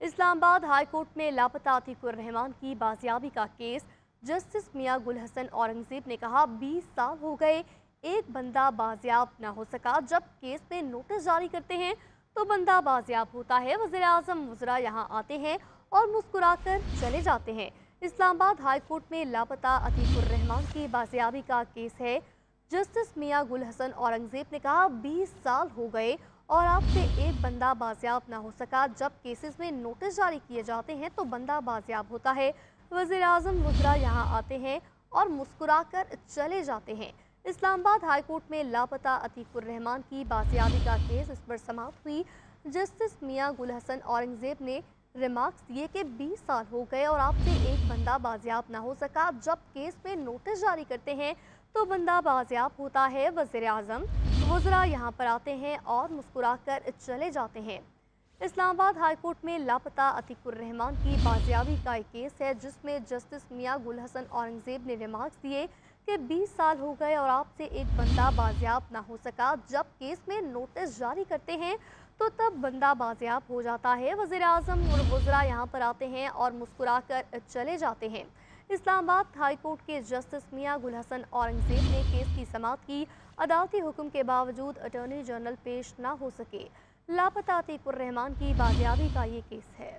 Islamabad high court में लापता अतीकुर रहमान की बाजियाबी का केस। जस्टिस मियां गुल हसन औरंगजेब ने कहा 20 साल हो गए, एक बंदा बाजियाब न हो सका। जब केस में नोटिस जारी करते हैं तो बंदा बाजियाब होता है। वज़ीर आज़म वज़रा यहाँ आते हैं और मुस्कुराकर चले जाते हैं। इस्लामाबाद हाई कोर्ट में लापता अतीकुर रहमान की बाजियाबी का केस है। जस्टिस मियां गुल हसन औरंगजेब ने कहा 20 साल हो गए और आपसे एक बंदा बाजियाब ना हो सका। जब केसेस में नोटिस जारी किए जाते हैं तो बंदा बाजियाब होता है। वज़ीर आज़म वज़रा यहाँ आते हैं और मुस्कुराकर चले जाते हैं। इस्लामाबाद हाई कोर्ट में लापता अतीकुर रहमान की बाजियाबी का केस इस पर समाप्त हुई। जस्टिस मियां गुल हसन औरंगजेब ने रिमार्क्स दिए कि 20 साल हो गए और आपसे एक बंदा बाजियाब ना हो सका। जब केस में नोटिस जारी करते हैं तो बंदा बाजियाब होता है। वज़ीर आज़म वज़रा यहाँ पर आते हैं और मुस्कुराकर चले जाते हैं। इस्लामाबाद हाई कोर्ट में लापता अतीकुर रहमान की बाजियाबी का एक केस है, जिसमें जस्टिस मियां गुल हसन औरंगजेब ने रिमार्क्स दिए कि 20 साल हो गए और आपसे एक बंदा बाजियाब ना हो सका। जब केस में नोटिस जारी करते हैं तो तब बंदा बाजियाब हो जाता है। वज़ीर आज़म और वज़रा यहाँ पर आते हैं और मुस्कुराकर चले जाते हैं। इस्लामाबाद हाई कोर्ट के जस्टिस मियां गुल हसन औरंगजेब ने केस की समाअत की। अदालती हुक्म के बावजूद अटॉर्नी जनरल पेश ना हो सके। लापता अतीकुर रहमान की बाजियाबी का ये केस है।